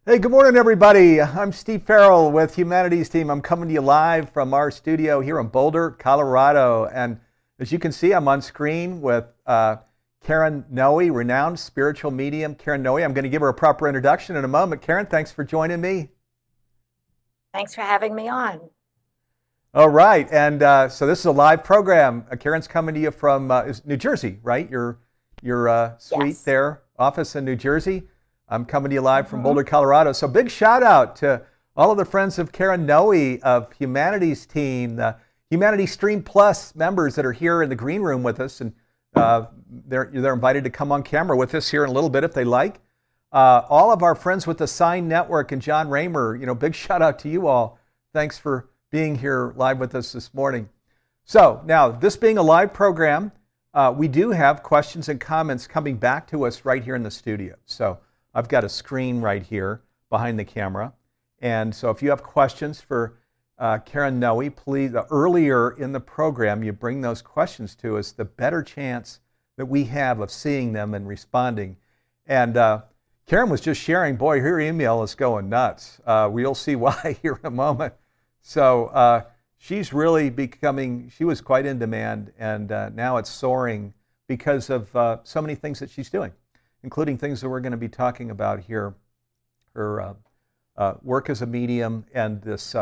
Hey, good morning, everybody. I'm Steve Farrell with Humanities Team. I'm coming to you live from our studio here in Boulder, Colorado. And as you can see, I'm on screen with Karen Noe, renowned spiritual medium. Karen Noe, I'm going to give her a proper introduction in a moment. Karen, thanks for joining me. Thanks for having me on. All right, and so this is a live program. Karen's coming to you from New Jersey, right? Your suite Yes. there, office in New Jersey. I'm coming to you live from hmm Boulder, Colorado. So big shout out to all of the friends of Karen Noe of Humanities Team, the Humanities Stream Plus members that are here in the green room with us, and they're invited to come on camera with us here in a little bit if they like. All of our friends with the Sign Network and John Raymer, big shout out to you all. Thanks for being here live with us this morning. So now, this being a live program, we do have questions and comments coming back to us right here in the studio. So I've got a screen right here behind the camera. And so if you have questions for Karen Noe, please, the earlier in the program you bring those questions to us, the better chance that we have of seeing them and responding. And Karen was just sharing, boy, her email is going nuts. We'll see why here in a moment. So she's really becoming, she was quite in demand, and now it's soaring because of so many things that she's doing, including things that we're going to be talking about here. Her work as a medium and this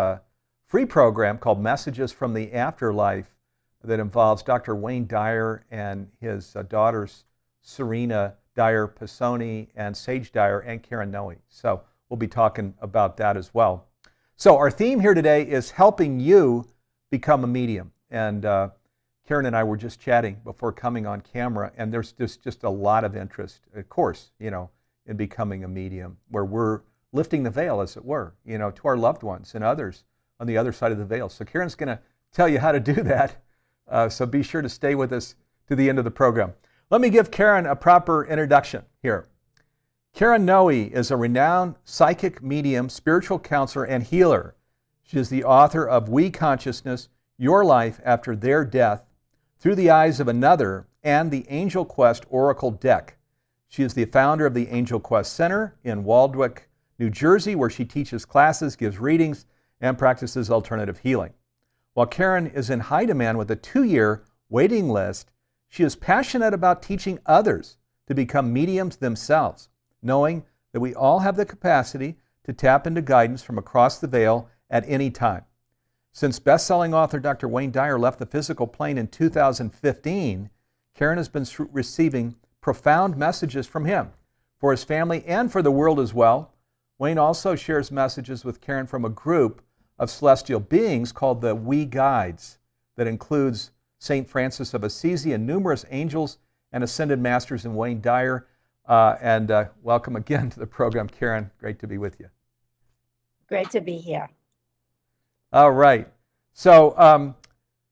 free program called Messages from the Afterlife that involves Dr. Wayne Dyer and his daughters, Serena Dyer Pisoni and Sage Dyer, and Karen Noe. So we'll be talking about that as well. So our theme here today is helping you become a medium. And Karen and I were just chatting before coming on camera, and there's just a lot of interest, of course, in becoming a medium, where we're lifting the veil, as it were, to our loved ones and others on the other side of the veil. So Karen's going to tell you how to do that. So be sure to stay with us to the end of the program. Let me give Karen a proper introduction here. Karen Noe is a renowned psychic medium, spiritual counselor, and healer. She is the author of We Consciousness, Your Life After Their Death, Through the Eyes of Another, and the Angel Quest Oracle Deck. She is the founder of the Angel Quest Center in Waldwick, New Jersey, where she teaches classes, gives readings, and practices alternative healing. While Karen is in high demand with a 2-year waiting list, she is passionate about teaching others to become mediums themselves, knowing that we all have the capacity to tap into guidance from across the veil at any time. Since best-selling author Dr. Wayne Dyer left the physical plane in 2015, Karen has been receiving profound messages from him, for his family and for the world as well. Wayne also shares messages with Karen from a group of celestial beings called the We Guides that includes St. Francis of Assisi and numerous angels and ascended masters in Wayne Dyer. Welcome again to the program, Karen. Great to be with you. Great to be here. All right. So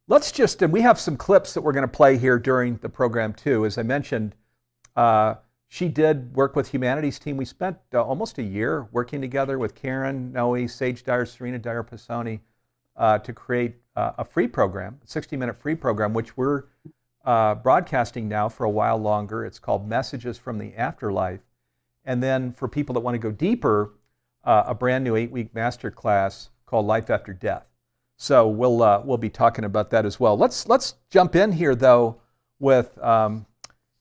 let's just, and we have some clips that we're going to play here during the program too. As I mentioned, she did work with Humanities Team. We spent almost a year working together with Karen Noe, Sage Dyer, Serena Dyer Pisoni to create a free program, a 60-minute free program, which we're broadcasting now for a while longer. It's called Messages from the Afterlife. And then for people that want to go deeper, a brand new 8-week masterclass called Life After Death. So we'll be talking about that as well. Let's jump in here though with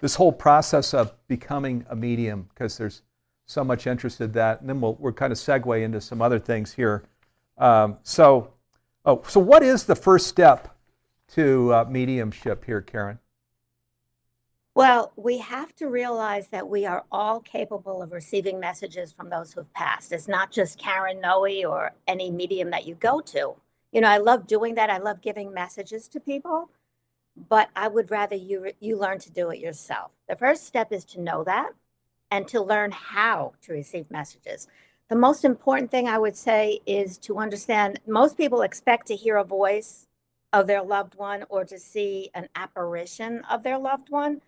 this whole process of becoming a medium, because there's so much interest in that, and then we'll kind of segue into some other things here. So what is the first step to mediumship here, Karen? Well, we have to realize that we are all capable of receiving messages from those who've passed. It's not just Karen Noe or any medium that you go to. I love doing that. I love giving messages to people, but I would rather you learn to do it yourself. The first step is to know that and to learn how to receive messages. The most important thing I would say is to understand most people expect to hear a voice of their loved one or to see an apparition of their loved one,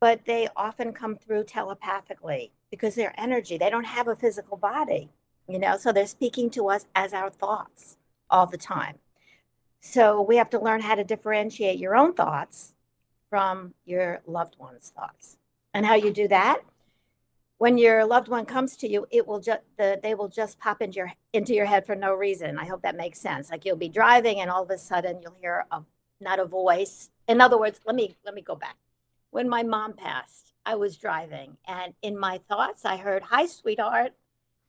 but they often come through telepathically because their energy, they don't have a physical body, so they're speaking to us as our thoughts all the time. So we have to learn how to differentiate your own thoughts from your loved one's thoughts. And how you do that when your loved one comes to you, they will just pop into your head for no reason. I hope that makes sense. Like you'll be driving and all of a sudden you'll hear not a voice. In other words, let me go back. When my mom passed, I was driving and in my thoughts I heard, "Hi, sweetheart."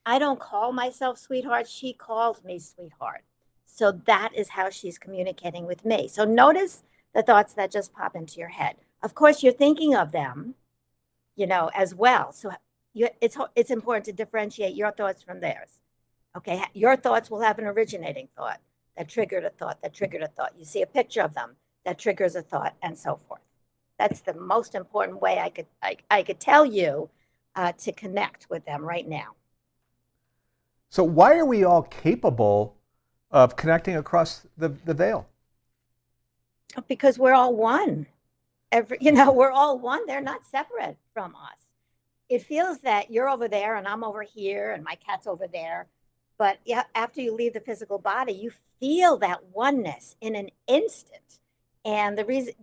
I don't call myself sweetheart. She called me sweetheart. So that is how she's communicating with me. So notice the thoughts that just pop into your head. Of course, you're thinking of them, as well. So it's important to differentiate your thoughts from theirs. Okay, your thoughts will have an originating thought that triggered a thought that triggered a thought. You see a picture of them that triggers a thought, and so forth. That's the most important way I could tell you to connect with them right now. So why are we all capable of connecting across the veil? Because we're all one. We're all one. They're not separate from us. It feels that you're over there and I'm over here and my cat's over there. But yeah, after you leave the physical body, you feel that oneness in an instant. And the reason,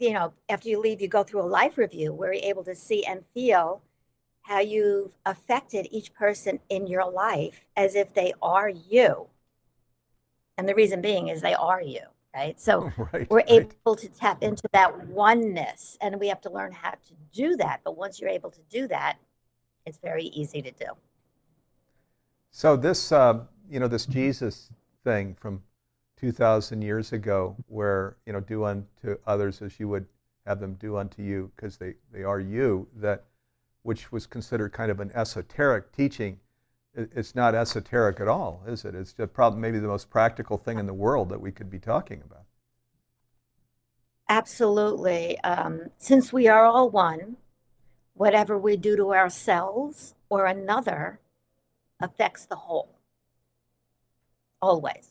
after you leave, you go through a life review where you're able to see and feel how you've affected each person in your life as if they are you. And the reason being is they are you, right? So we're able to tap into that oneness, and we have to learn how to do that. But once you're able to do that, it's very easy to do. So this, this Jesus thing from 2,000 years ago, where, do unto others as you would have them do unto you, because they are you, which was considered kind of an esoteric teaching. It's not esoteric at all, is it? It's just probably maybe the most practical thing in the world that we could be talking about. Absolutely. Since we are all one, whatever we do to ourselves or another affects the whole. Always.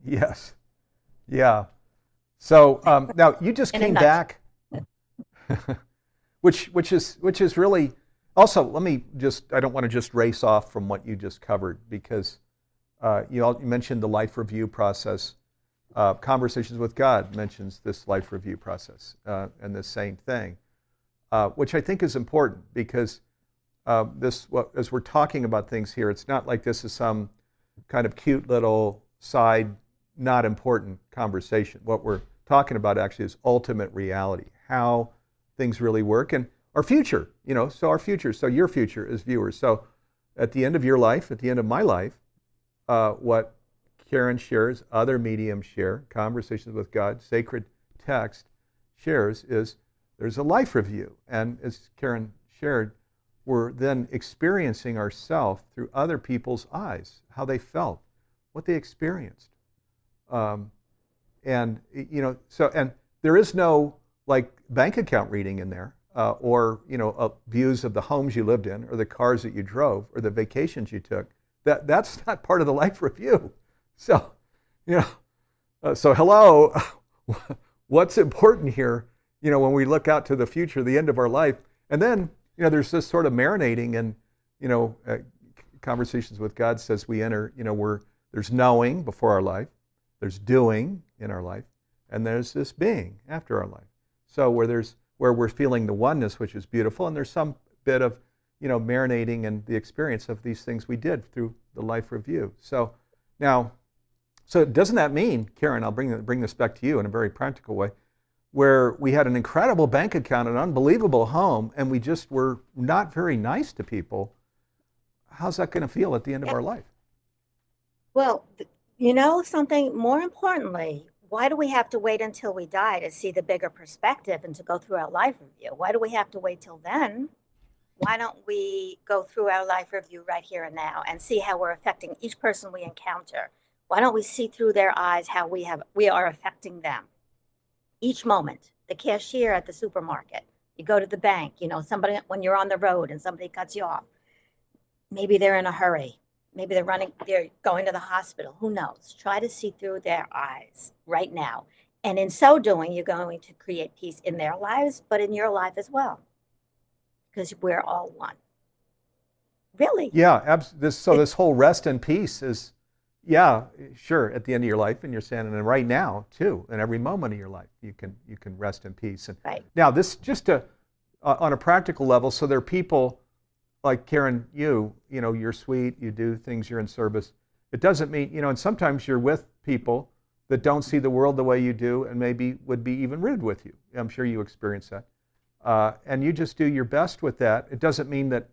Yes. Yeah. So now you just came back, which is really also. Let me I don't want to just race off from what you just covered, because you mentioned the life review process. Conversations with God mentions this life review process and the same thing, which I think is important, because as we're talking about things here, it's not like this is some kind of cute little side, not important conversation. What we're talking about actually is ultimate reality, how things really work, and our future, so your future as viewers. So at the end of your life, at the end of my life, what Karen shares, other mediums share, Conversations with God, sacred text shares, is there's a life review. And as Karen shared, we're then experiencing ourselves through other people's eyes, how they felt, what they experienced. And there is no like bank account reading in there, or views of the homes you lived in, or the cars that you drove, or the vacations you took. That's not part of the life review. So, so hello, what's important here? When we look out to the future, the end of our life, and then there's this sort of marinating, and Conversations with God says we enter. There's knowing before our life, there's doing in our life, and there's this being after our life. So where we're feeling the oneness, which is beautiful, and there's some bit of marinating in the experience of these things we did through the life review. So now, doesn't that mean, Karen, I'll bring this back to you in a very practical way, where we had an incredible bank account, an unbelievable home, and we just were not very nice to people? How's that going to feel at the end of our life? Well, something more importantly, why do we have to wait until we die to see the bigger perspective and to go through our life review? Why do we have to wait till then? Why don't we go through our life review right here and now and see how we're affecting each person we encounter? Why don't we see through their eyes how we are affecting them? Each moment, the cashier at the supermarket, you go to the bank, somebody, when you're on the road and somebody cuts you off, maybe they're in a hurry. Maybe they're going to the hospital. Who knows? Try to see through their eyes right now. And in so doing, you're going to create peace in their lives, but in your life as well. Because we're all one. Really? Yeah, this whole rest and peace is, yeah, sure, at the end of your life, and you're saying, and right now too, in every moment of your life, you can rest in peace. And right. Now this just on a practical level, so there are people like Karen, you're sweet, you do things, you're in service. It doesn't mean, and sometimes you're with people that don't see the world the way you do and maybe would be even rude with you. I'm sure you experience that. And you just do your best with that. It doesn't mean that,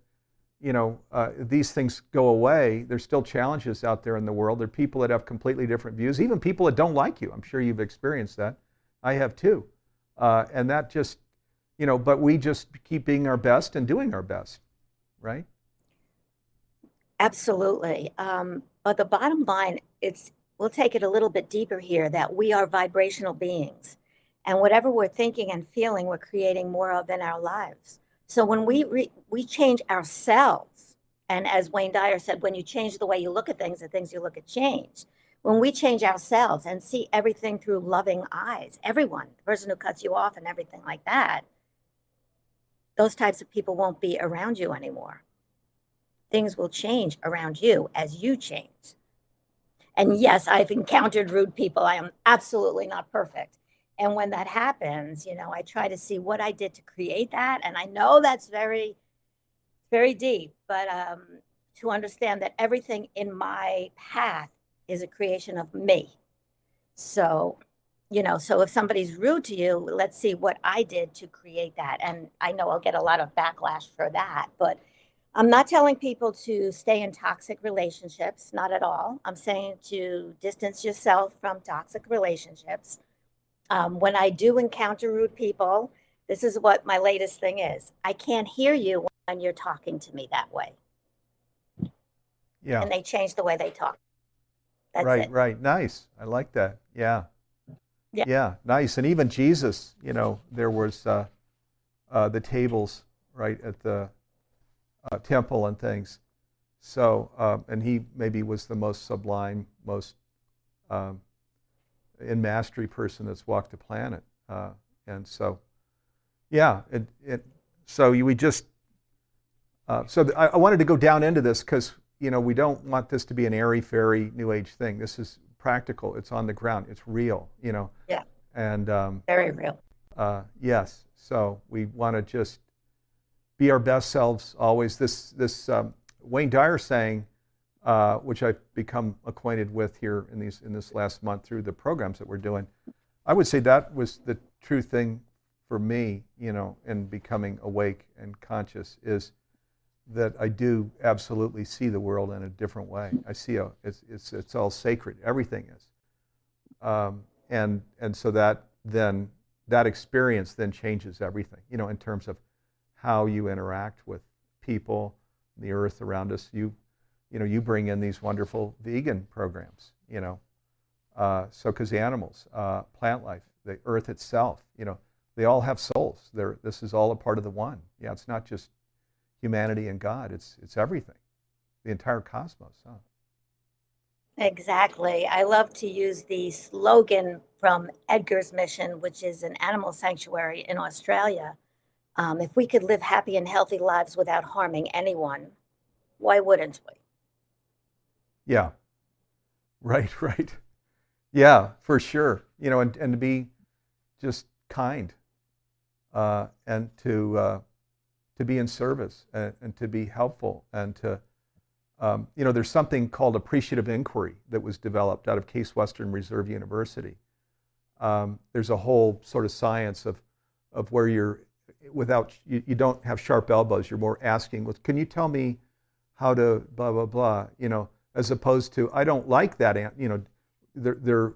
these things go away. There's still challenges out there in the world. There are people that have completely different views, even people that don't like you. I'm sure you've experienced that. I have too. And that just, but we just keep being our best and doing our best, right? Absolutely. But the bottom line, we'll take it a little bit deeper here, that we are vibrational beings. And whatever we're thinking and feeling, we're creating more of in our lives. So when we change ourselves, and as Wayne Dyer said, when you change the way you look at things, the things you look at change. When we change ourselves and see everything through loving eyes, everyone, the person who cuts you off and everything like that, those types of people won't be around you anymore. Things will change around you as you change. And yes, I've encountered rude people. I am absolutely not perfect. And when that happens, I try to see what I did to create that. And I know that's very, very deep, but to understand that everything in my path is a creation of me. So, so if somebody's rude to you, let's see what I did to create that. And I know I'll get a lot of backlash for that, but I'm not telling people to stay in toxic relationships, not at all. I'm saying to distance yourself from toxic relationships. When I do encounter rude people, this is what my latest thing is. I can't hear you when you're talking to me that way. Yeah. And they change the way they talk. That's Right, it. right. Nice. I like that. Yeah. Yeah. Yeah, nice. And even Jesus, there was the tables right at the temple and things. So, and he maybe was the most sublime, most in mastery person that's walked the planet. And so, yeah, we just, I wanted to go down into this because, we don't want this to be an airy-fairy New Age thing. This is practical. It's on the ground. It's real, Yeah. And Very real. yes, so we want to just be our best selves always. This Wayne Dyer saying, which I've become acquainted with here in this last month through the programs that we're doing, I would say that was the true thing for me, in becoming awake and conscious, is that I do absolutely see the world in a different way. I see it's all sacred. Everything is, and so that experience then changes everything. In terms of how you interact with people, the earth around us. You bring in these wonderful vegan programs. So because the animals, plant life, the earth itself, they all have souls. This is all a part of the one. Yeah, it's not just humanity and God. It's everything, the entire cosmos. Huh? Exactly. I love to use the slogan from Edgar's Mission, which is an animal sanctuary in Australia. If we could live happy and healthy lives without harming anyone, why wouldn't we? Yeah. Right. Right. Yeah, for sure. And to be just kind, and to be in service, and to be helpful, and to there's something called appreciative inquiry that was developed out of Case Western Reserve University. There's a whole sort of science of where you don't have sharp elbows. You're more asking, well, can you tell me how to blah blah blah? As opposed to, I don't like that. They're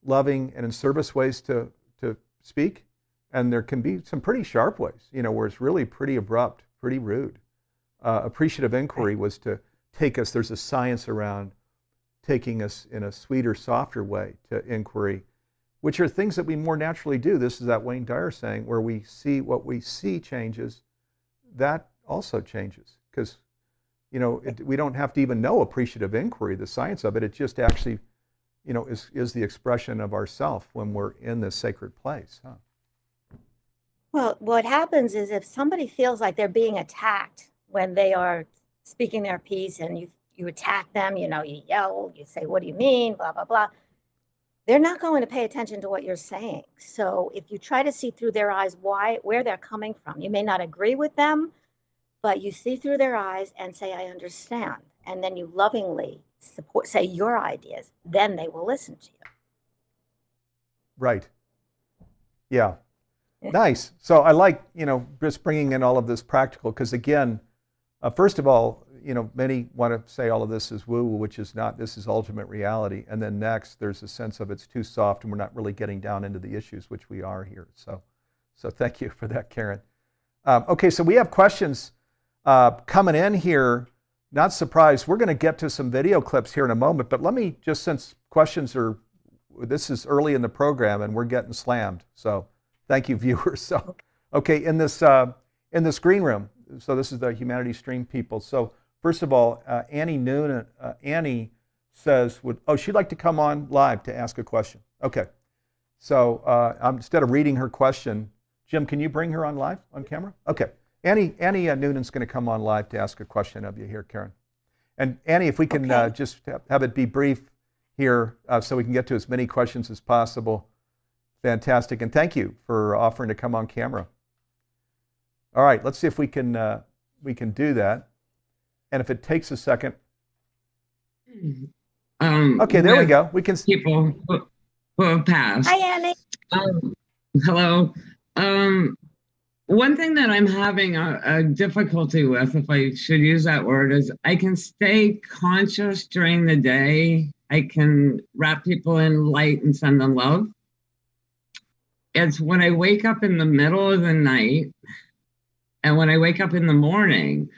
loving and in service ways to speak, and there can be some pretty sharp ways, where it's really pretty abrupt, pretty rude. Appreciative inquiry was to take us. There's a science around taking us in a sweeter, softer way to inquiry, which are things that we more naturally do. This is that Wayne Dyer saying, where we see what we see changes, that also changes. Because, we don't have to even know appreciative inquiry, the science of it. It just actually, is the expression of ourself when we're in this sacred place. Huh? Well, what happens is if somebody feels like they're being attacked when they are speaking their piece, and you attack them, you yell, you say, what do you mean, blah, blah, blah. They're not going to pay attention to what you're saying. So if you try to see through their eyes where they're coming from, you may not agree with them, but you see through their eyes and say, I understand. And then you lovingly support, say your ideas, then they will listen to Right. Yeah. you. Nice. So I like, just bringing in all of this practical, because again, first of all, many want to say all of this is woo-woo, which is not. This is ultimate reality. And then next, there's a sense of it's too soft and we're not really getting down into the issues, which we are here. So thank you for that, Karen. Okay, so we have questions coming in here. Not surprised. We're going to get to some video clips here in a moment, but let me just, since this is early in the program and we're getting slammed. So thank you, viewers. So, okay, in this green room, so this is the Humanities Stream people. So first of all, Annie Noonan, Annie says, she'd like to come on live to ask a question. Okay, so instead of reading her question, Jim, can you bring her on live on camera? Okay, Annie Noonan's going to come on live to ask a question of you here, Karen. And Annie, if we can just have it be brief here so we can get to as many questions as possible. Fantastic, and thank you for offering to come on camera. All right, let's see if we can do that. And if it takes a second. Okay, there we go. We can. People who have passed. Hi, Annie. Hello. One thing that I'm having a difficulty with, if I should use that word, is I can stay conscious during the day. I can wrap people in light and send them love. It's when I wake up in the middle of the night and when I wake up in the morning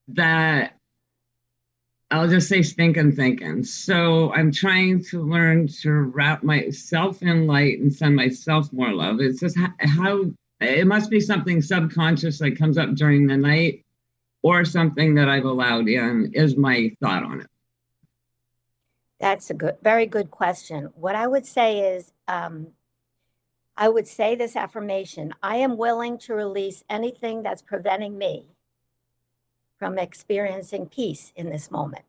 that I'll just say stinking thinking. So I'm trying to learn to wrap myself in light and send myself more love. It's just how it must be something subconscious that comes up during the night or something that I've allowed in is my thought on it. That's a very good question. What I would say is, I would say this affirmation: I am willing to release anything that's preventing me from experiencing peace in this moment.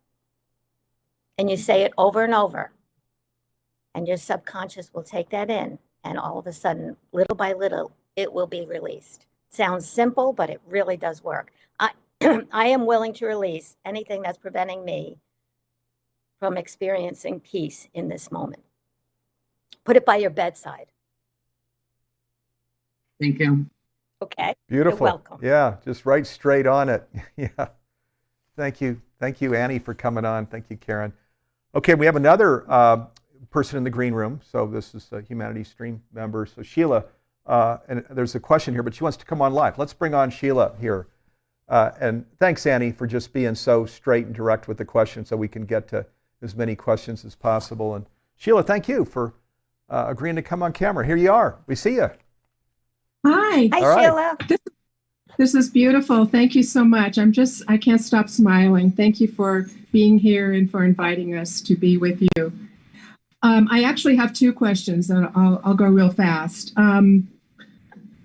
And you say it over and over, and your subconscious will take that in, and all of a sudden, little by little, it will be released. Sounds simple, but it really does work. I am willing to release anything that's preventing me from experiencing peace in this moment. Put it by your bedside. Thank you. Okay. Beautiful. You're welcome. Yeah, just right straight on it. Yeah. Thank you. Thank you, Annie, for coming on. Thank you, Karen. Okay, we have another person in the green room. So this is a Humanities Stream member. So Sheila, and there's a question here, but she wants to come on live. Let's bring on Sheila here. And thanks, Annie, for just being so straight and direct with the question so we can get to as many questions as possible. And Sheila, thank you for agreeing to come on camera. Here you are. We see you. Hi. Hi, All right. Sheila. This is beautiful. Thank you so much. I can't stop smiling. Thank you for being here and for inviting us to be with you. I actually have two questions, and I'll go real fast.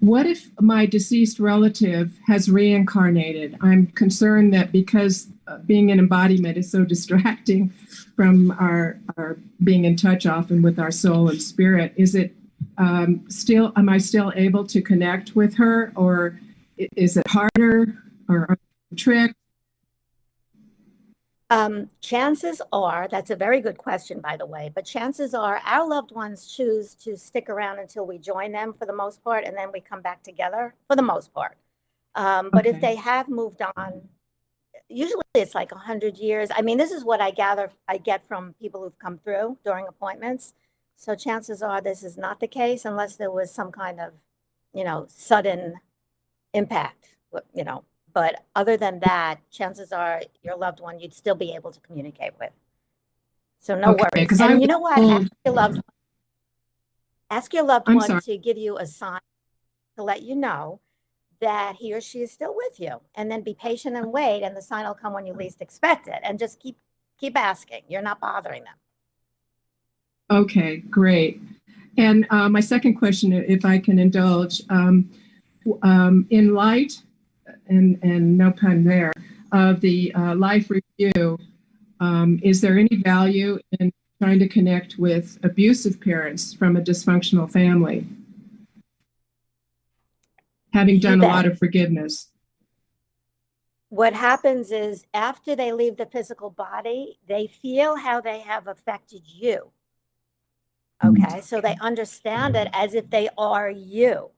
What if my deceased relative has reincarnated? I'm concerned that because being an embodiment is so distracting from our being in touch often with our soul and spirit, am I still able to connect with her, or is it harder, or are there tricks? Chances are, that's a very good question, by the way, but chances are our loved ones choose to stick around until we join them for the most part, and then we come back together for the most part. But if they have moved on, usually it's like 100 years. I mean, this is what I get from people who've come through during appointments. So chances are this is not the case unless there was some kind of, sudden impact, But other than that, chances are your loved one you'd still be able to communicate with. So no worries. And you know what? Ask your loved one to give you a sign to let you know that he or she is still with you. And then be patient and wait, and the sign will come when you least expect it. And just keep asking. You're not bothering them. Okay, great. And my second question, if I can indulge, in light, and no pun there, of the life review, is there any value in trying to connect with abusive parents from a dysfunctional family? Having done a lot of forgiveness. what happens is after they leave the physical body, they feel how they have affected you. Okay, so they understand it as if they are you.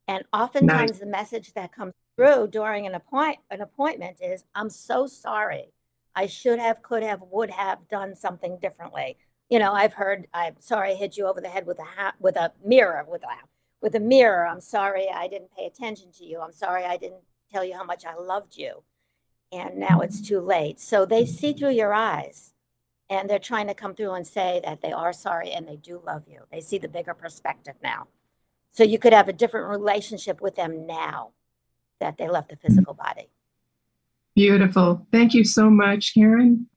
And oftentimes the message that comes through during an appointment is, I'm so sorry. I should have, could have, would have done something differently. You know, I've heard, I'm sorry I hit you over the head with a mirror. I'm sorry I didn't pay attention to you. I'm sorry I didn't tell you how much I loved you. And now it's too late. So they see through your eyes, and they're trying to come through and say that they are sorry and they do love you. They see the bigger perspective now. So you could have a different relationship with them now that they left the physical body. Beautiful. Thank you so much, Karen.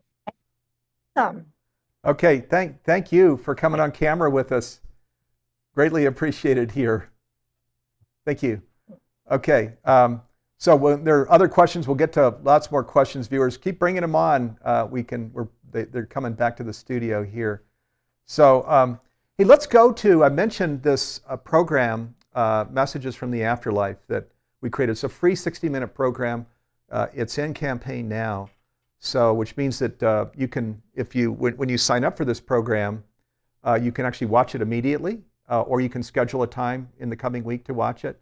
Okay, thank you for coming on camera with us. Greatly appreciated here. Thank you. Okay, so when there are other questions, we'll get to lots more questions. Viewers, keep bringing them on. They're coming back to the studio here. So, hey, let's go to, I mentioned this program, Messages from the Afterlife, that we created. It's a free 60-minute program. It's in campaign now. So, which means that you can, when you sign up for this program, you can actually watch it immediately, or you can schedule a time in the coming week to watch it.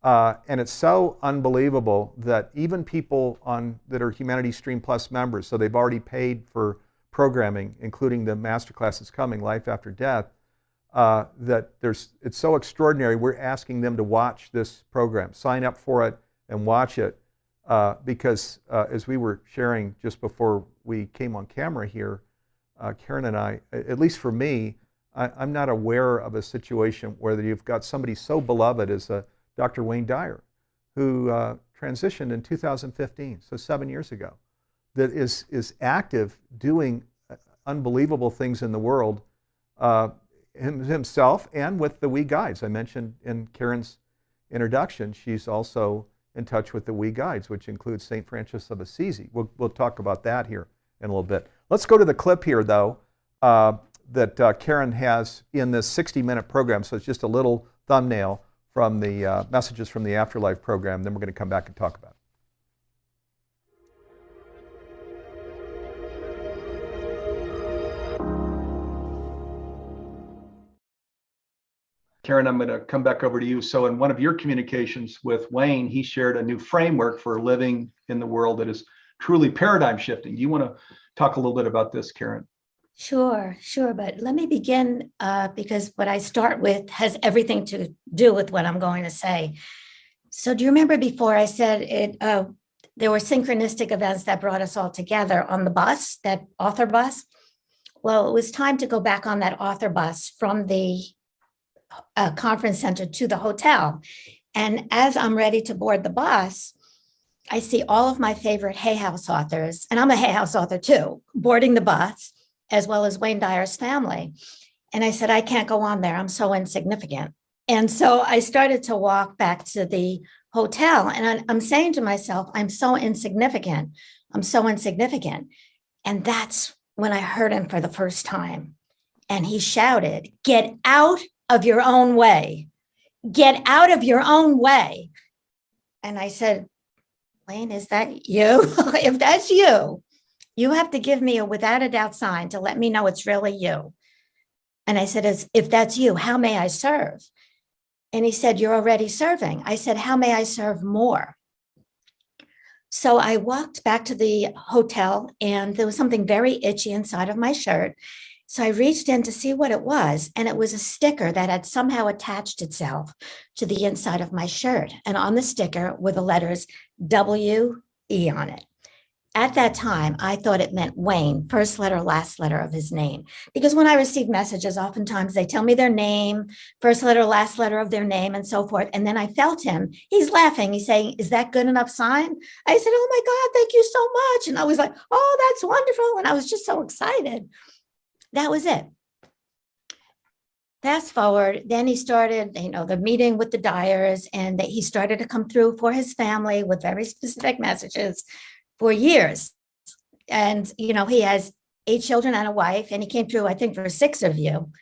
And it's so unbelievable that even people that are Humanity Stream Plus members, so they've already paid for programming, including the masterclass that's coming, Life After Death, it's so extraordinary. We're asking them to watch this program, sign up for it and watch it, because as we were sharing just before we came on camera here, Karen and I, at least for me, I'm not aware of a situation where you've got somebody so beloved as Dr. Wayne Dyer, who transitioned in 2015, so 7 years ago, that is active, doing unbelievable things in the world, himself and with the We Guides. I mentioned in Karen's introduction, she's also in touch with the We Guides, which includes St. Francis of Assisi. We'll talk about that here in a little bit. Let's go to the clip here, though, that Karen has in this 60-minute program. So it's just a little thumbnail from the Messages from the Afterlife program. Then we're going to come back and talk about it. Karen, I'm going to come back over to you. So in one of your communications with Wayne, he shared a new framework for living in the world that is truly paradigm shifting. Do you want to talk a little bit about this, Karen? Sure. But let me begin because what I start with has everything to do with what I'm going to say. So do you remember before I said there were synchronistic events that brought us all together on the bus, that author bus? Well, it was time to go back on that author bus from the conference center to the hotel. And as I'm ready to board the bus, I see all of my favorite Hay House authors, and I'm a Hay House author too, boarding the bus, as well as Wayne Dyer's family. And I said, I can't go on there. I'm so insignificant. And so I started to walk back to the hotel, and I'm saying to myself, I'm so insignificant. I'm so insignificant. And that's when I heard him for the first time. And he shouted, get out of your own way. Get out of your own way. And I said, Wayne, is that you? If that's you, you have to give me a without a doubt sign to let me know it's really you. And I said, if that's you, how may I serve? And he said, you're already serving. I said, how may I serve more? So I walked back to the hotel, and there was something very itchy inside of my shirt. So I reached in to see what it was, and it was a sticker that had somehow attached itself to the inside of my shirt. And on the sticker were the letters W-E on it. At that time, I thought it meant Wayne, first letter, last letter of his name. Because when I receive messages, oftentimes they tell me their name, first letter, last letter of their name, and so forth. And then I felt him. He's laughing. He's saying, is that good enough sign? I said, oh my God, thank you so much. And I was like, oh, that's wonderful. And I was just so excited. That was it. Fast forward, then he started, the meeting with the Dyers, and he started to come through for his family with very specific messages for years. And, he has 8 children and a wife, and he came through, I think, for 6 of you.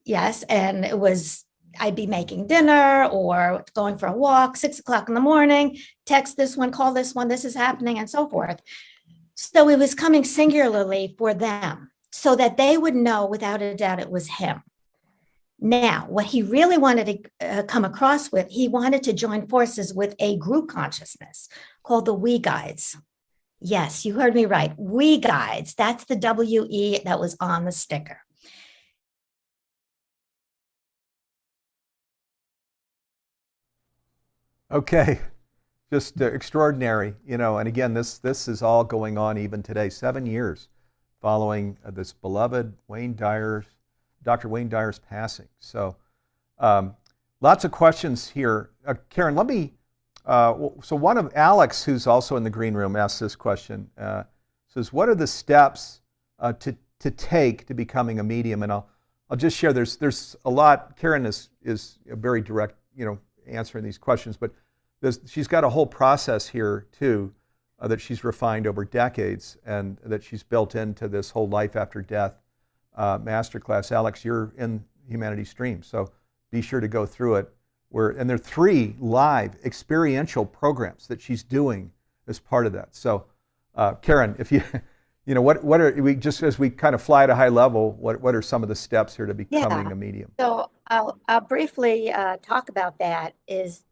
Yes. And it was I'd be making dinner or going for a walk, 6 o'clock in the morning, text this one, call this one, this is happening, and so forth. So it was coming singularly for them so that they would know without a doubt it was him. Now, what he really wanted to come across with, he wanted to join forces with a group consciousness called the We Guides. Yes, you heard me right. We Guides. That's the WE that was on the sticker. Okay, just extraordinary, and again, this is all going on even today, 7 years following this beloved Dr. Wayne Dyer's passing. So lots of questions here. Karen, let me, so one of Alex, who's also in the green room, asked this question, says, what are the steps to take to becoming a medium? And I'll just share, there's a lot. Karen is a very direct, answering these questions, but she's got a whole process here too that she's refined over decades and that she's built into this whole life after death masterclass. Alex, you're in Humanity Stream, so be sure to go through it. And there are 3 live experiential programs that she's doing as part of that. So Karen, if you what are we, just as we kind of fly at a high level, what are some of the steps here to becoming a medium? So I'll briefly talk about that. Is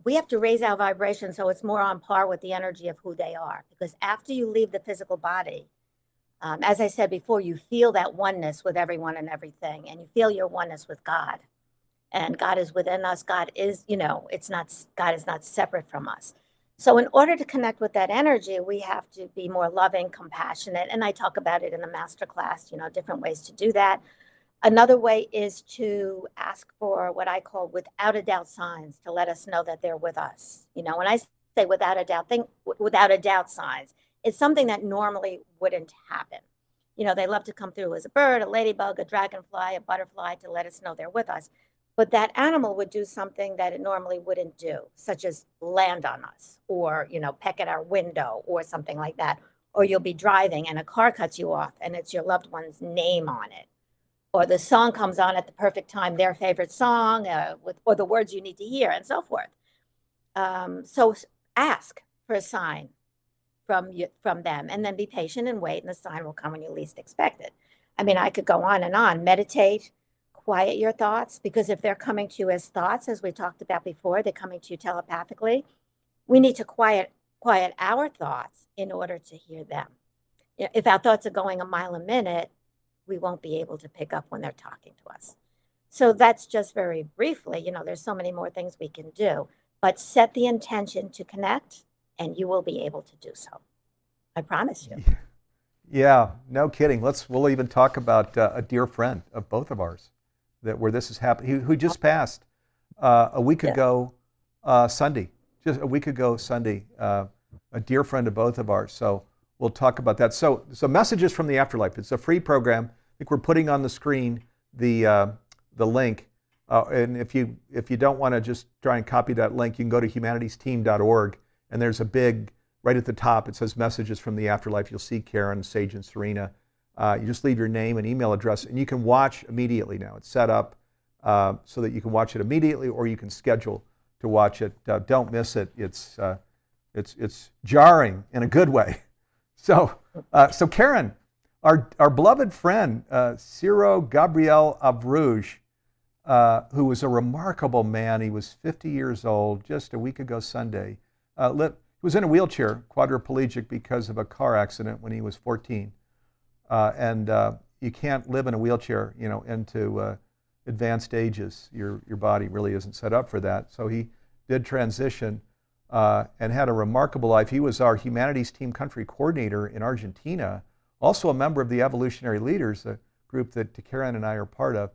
we have to raise our vibration so it's more on par with the energy of who they are. Because after you leave the physical body, as I said before, you feel that oneness with everyone and everything, and you feel your oneness with God. And God is within us. God is, God is not separate from us. So in order to connect with that energy, we have to be more loving, compassionate. And I talk about it in the masterclass, different ways to do that. Another way is to ask for what I call without a doubt signs to let us know that they're with us. When I say without a doubt signs, it's something that normally wouldn't happen. They love to come through as a bird, a ladybug, a dragonfly, a butterfly to let us know they're with us. But that animal would do something that it normally wouldn't do, such as land on us or, peck at our window or something like that. Or you'll be driving and a car cuts you off and it's your loved one's name on it. Or the song comes on at the perfect time, their favorite song, or the words you need to hear, and so forth. So ask for a sign from them, and then be patient and wait, and the sign will come when you least expect it. I mean, I could go on and on. Meditate, quiet your thoughts, because if they're coming to you as thoughts, as we talked about before, they're coming to you telepathically. We need to quiet our thoughts in order to hear them. If our thoughts are going a mile a minute, we won't be able to pick up when they're talking to us. So that's just very briefly, there's so many more things we can do, but set the intention to connect and you will be able to do so. I promise you. Yeah, no kidding. We'll even talk about a dear friend of both of ours where this is happening, who just passed a week ago Sunday, just a week ago Sunday, a dear friend of both of ours. So we'll talk about that. So Messages from the Afterlife. It's a free program. I think we're putting on the screen the link. And if you don't want to just try and copy that link, you can go to humanitiesteam.org, and there's a big, right at the top, it says Messages from the Afterlife. You'll see Karen, Sage, and Serena. You just leave your name and email address, and you can watch immediately now. It's set up so that you can watch it immediately, or you can schedule to watch it. Don't miss it. It's jarring in a good way. So Karen, our beloved friend, Ciro Gabriel Avrouge, who was a remarkable man. He was 50 years old just a week ago Sunday. He was in a wheelchair, quadriplegic, because of a car accident when he was 14. And you can't live in a wheelchair, into advanced ages. Your body really isn't set up for that. So he did transition and had a remarkable life. He was our Humanities Team Country Coordinator in Argentina, also a member of the Evolutionary Leaders, a group that Karen and I are part of.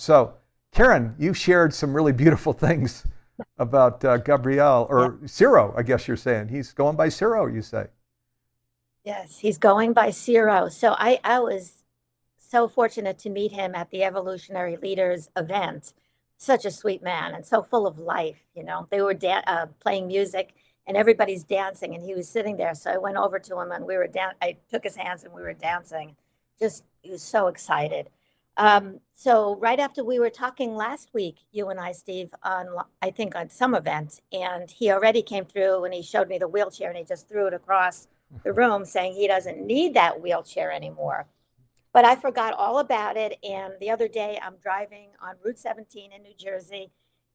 So Karen, you shared some really beautiful things about Gabriel, or Ciro, I guess you're saying. He's going by Ciro, you say. Yes, he's going by Ciro. So I was so fortunate to meet him at the Evolutionary Leaders event. Such a sweet man and so full of life. They were playing music and everybody's dancing, and he was sitting there. So I went over to him and I took his hands and we were dancing. He was so excited. So right after we were talking last week, you and I, Steve, I think on some event, and he already came through and he showed me the wheelchair and he just threw it across the room saying he doesn't need that wheelchair anymore. But I forgot all about it. And the other day I'm driving on Route 17 in New Jersey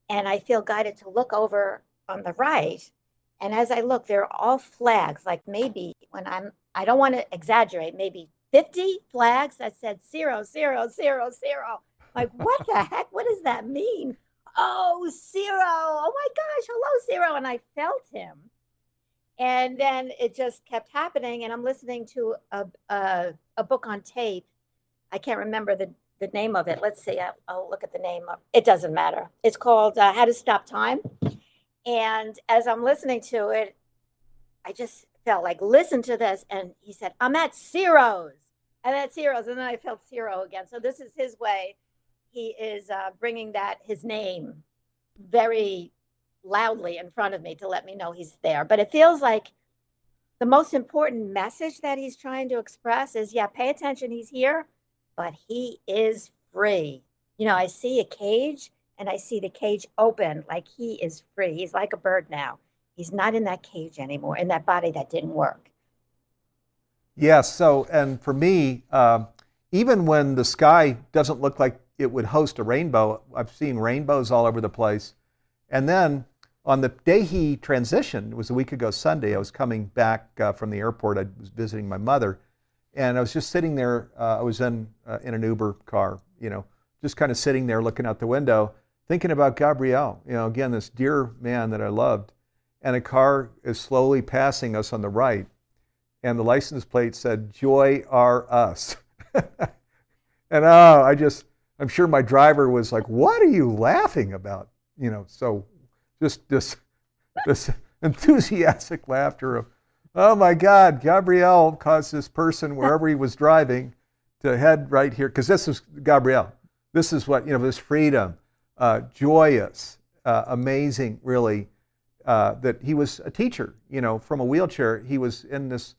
and I feel guided to look over on the right. And as I look, there are all flags, like maybe I don't want to exaggerate, maybe 50 flags that said 0, 0, 0, 0. Like, what the heck? What does that mean? Oh, 0. Oh my gosh, hello, 0. And I felt him. And then it just kept happening. And I'm listening to a book on tape. I can't remember the name of it. Let's see. I'll look at the name. It doesn't matter. It's called How to Stop Time. And as I'm listening to it, I just felt like, listen to this. And he said, I'm at zeros. I'm at zeros. And then I felt 0 again. So this is his way. He is bringing his name very loudly in front of me to let me know he's there. But it feels like the most important message that he's trying to express is, yeah, pay attention. He's here, but he is free. You know, I see a cage and I see the cage open, like he is free. He's like a bird now. He's not in that cage anymore, in that body that didn't work. Yeah, so, and for me, even when the sky doesn't look like it would host a rainbow, I've seen rainbows all over the place. And then on the day he transitioned, it was a week ago Sunday, I was coming back from the airport. I was visiting my mother, and I was just sitting there. I was in an Uber car, you know, just kind of sitting there looking out the window, thinking about Gabrielle, you know, again, this dear man that I loved. And a car is slowly passing us on the right, and the license plate said, "Joy R Us." And I'm sure my driver was like, "What are you laughing about?" You know, so just this enthusiastic laughter of, "Oh my God, Gabrielle caused this person wherever he was driving to head right here." Because this is Gabrielle. This is what, you know, this freedom, joyous, amazing, really, that he was a teacher, you know, from a wheelchair. He was in this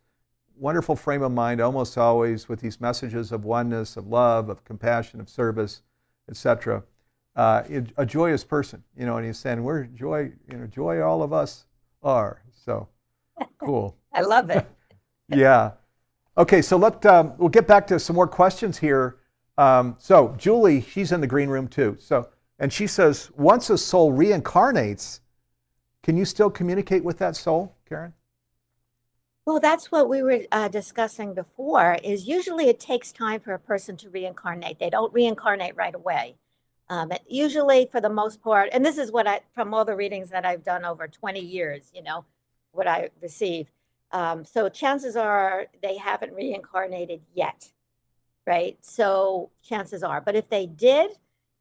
wonderful frame of mind almost always with these messages of oneness, of love, of compassion, of service, etc. A joyous person, you know, and he's saying, we're joy, you know, joy all of us are. So cool. I love it. Yeah. Okay, so we'll get back to some more questions here. So Julie, she's in the green room too. And she says, once a soul reincarnates, can you still communicate with that soul, Karen? Well, that's what we were discussing before, is usually it takes time for a person to reincarnate. They don't reincarnate right away. Usually, for the most part, and this is what from all the readings that I've done over 20 years, you know, what I receive. So chances are they haven't reincarnated yet, right? So chances are. But if they did,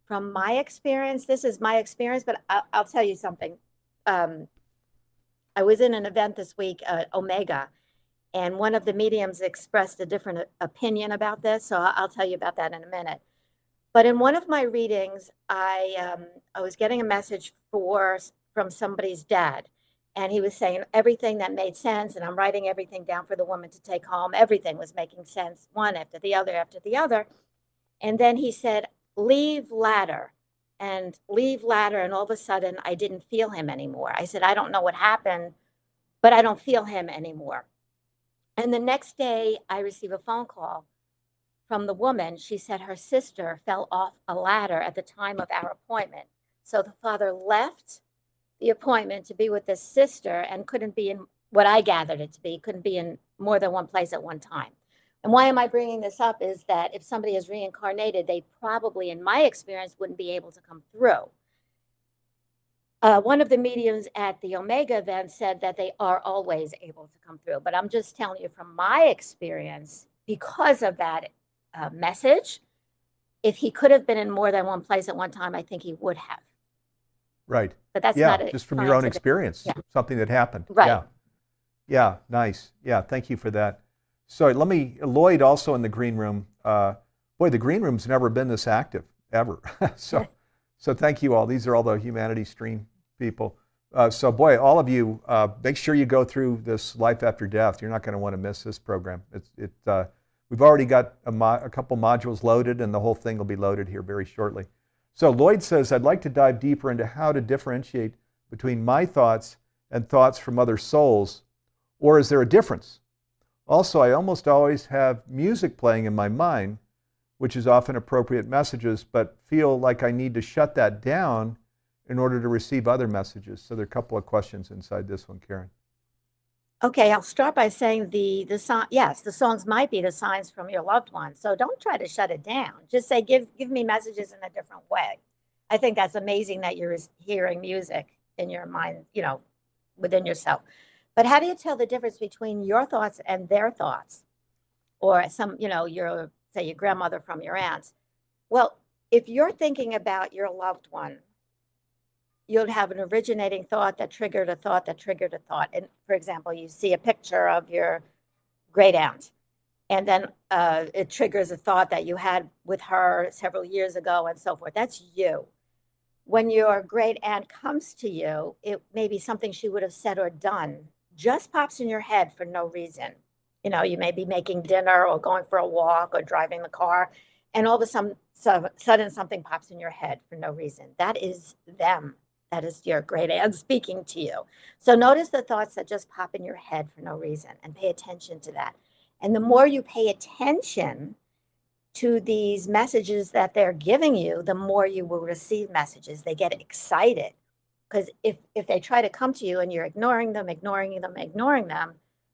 from my experience, this is my experience, but I'll tell you something. I was in an event this week at Omega, and one of the mediums expressed a different opinion about this. So I'll tell you about that in a minute. But in one of my readings, I was getting a message from somebody's dad, and he was saying everything that made sense, and I'm writing everything down for the woman to take home. Everything was making sense, one after the other after the other. And then he said, leave ladder. And all of a sudden I didn't feel him anymore. I said, I don't know what happened, but I don't feel him anymore. And the next day I receive a phone call from the woman. She said her sister fell off a ladder at the time of our appointment. So the father left the appointment to be with his sister and couldn't be in what I gathered it to be, couldn't be in more than one place at one time. And why am I bringing this up is that if somebody is reincarnated, they probably, in my experience, wouldn't be able to come through. One of the mediums at the Omega event said that they are always able to come through. But I'm just telling you from my experience, because of that message, if he could have been in more than one place at one time, I think he would have. Right. But that's yeah, not just from your own experience, something that happened. Right. Yeah. Yeah, nice. Yeah, thank you for that. So Lloyd also in the green room. Boy, the green room's never been this active, ever. So thank you all. These are all the Humanity Stream people. So boy, all of you, make sure you go through this Life After Death. You're not going to want to miss this program. We've already got a couple modules loaded, and the whole thing will be loaded here very shortly. So Lloyd says, I'd like to dive deeper into how to differentiate between my thoughts and thoughts from other souls, or is there a difference? Also, I almost always have music playing in my mind, which is often appropriate messages, but feel like I need to shut that down in order to receive other messages. So there are a couple of questions inside this one, Karen. Okay, I'll start by saying the song. Yes, the songs might be the signs from your loved one. So don't try to shut it down. Just say, give me messages in a different way. I think that's amazing that you're hearing music in your mind, within yourself. But how do you tell the difference between your thoughts and their thoughts, or your grandmother from your aunts? Well, if you're thinking about your loved one, you'll have an originating thought that triggered a thought that triggered a thought. And for example, you see a picture of your great aunt, and then it triggers a thought that you had with her several years ago and so forth. That's you. When your great aunt comes to you, it may be something she would have said or done, just pops in your head for no reason. You may be making dinner or going for a walk or driving the car, and all of a sudden something pops in your head for no reason. That is them. That is your great aunt speaking to you. So notice the thoughts that just pop in your head for no reason and pay attention to that. And the more you pay attention to these messages that they're giving you, the more you will receive messages. They get excited, because if they try to come to you and you're ignoring them,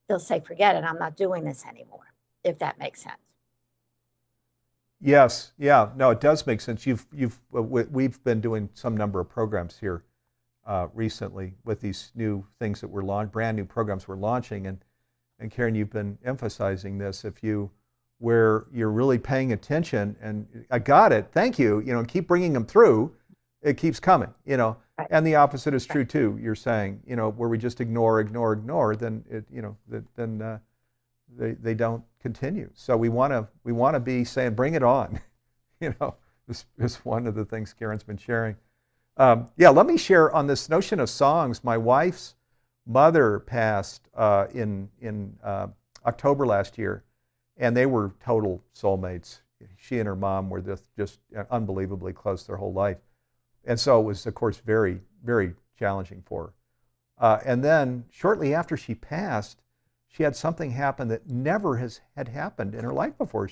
they'll say, forget it, I'm not doing this anymore, if that makes sense. Yes, yeah, no, it does make sense. We've been doing some number of programs here recently with these new things that we're brand new programs we're launching, and Karen, you've been emphasizing this. Where you're really paying attention, and I got it, thank you, keep bringing them through, it keeps coming, Right. and the opposite is true too. You're saying, where we just ignore, then they don't continue. So we want to be saying, bring it on. This is one of the things Karen's been sharing. Let me share on this notion of songs. My wife's mother passed in October last year, and they were total soulmates. She and her mom were just unbelievably close their whole life. And so it was, of course, very, very challenging for her. And then shortly after she passed, she had something happen that never had happened in her life before.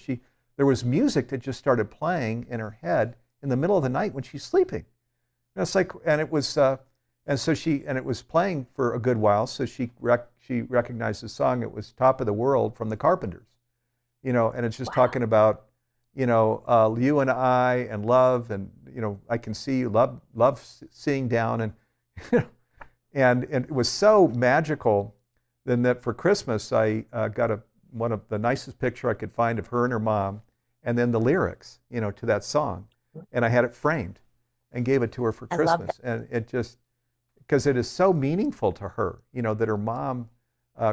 There was music that just started playing in her head in the middle of the night when she's sleeping. And it's like, and it was, and it was playing for a good while. So she recognized the song. It was "Top of the World" from the Carpenters, and it's just talking about, you and I and love, and I can see you, love seeing down, and and it was so magical. Then that for Christmas I got one of the nicest picture I could find of her and her mom, and then the lyrics, to that song, and I had it framed and gave it to her for Christmas, and it just, because it is so meaningful to her, that her mom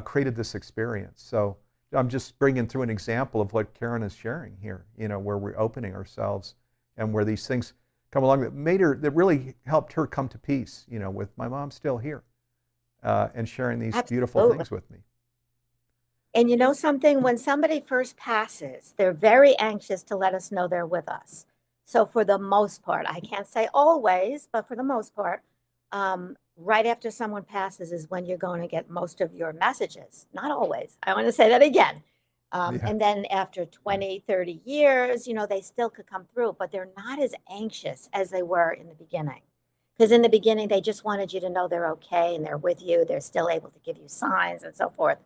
created this experience. So I'm just bringing through an example of what Karen is sharing here, where we're opening ourselves, and where these things come along that really helped her come to peace, with my mom still here, and sharing these beautiful things with me. And you know something? When somebody first passes, they're very anxious to let us know they're with us. So for the most part, I can't say always, but for the most part, right after someone passes is when you're going to get most of your messages. Not always. I want to say that again. And then after 20, 30 years, they still could come through, but they're not as anxious as they were in the beginning. Because in the beginning, they just wanted you to know they're okay and they're with you. They're still able to give you signs and so forth.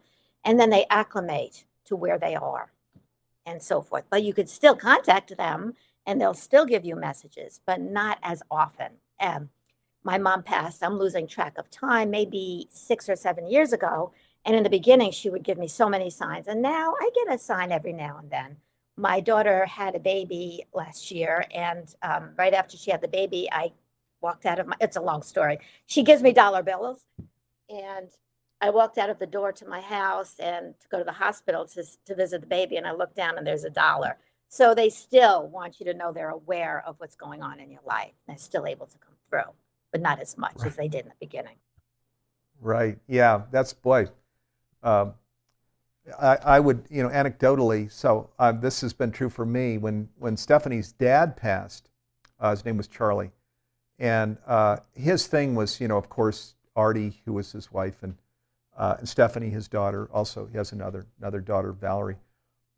And then they acclimate to where they are and so forth. But you could still contact them and they'll still give you messages, but not as often. My mom passed, I'm losing track of time, maybe 6 or 7 years ago. And in the beginning, she would give me so many signs. And now I get a sign every now and then. My daughter had a baby last year. And right after she had the baby, I walked out of it's a long story. She gives me dollar bills. And I walked out of the door to my house and to go to the hospital to visit the baby. And I looked down and there's $1. So they still want you to know they're aware of what's going on in your life. They're still able to come through, but not as much as they did in the beginning. Right. Yeah. That's, boy. I would, anecdotally, so this has been true for me. When Stephanie's dad passed, his name was Charlie, and his thing was, of course, Artie, who was his wife, and Stephanie, his daughter. Also, he has another daughter, Valerie.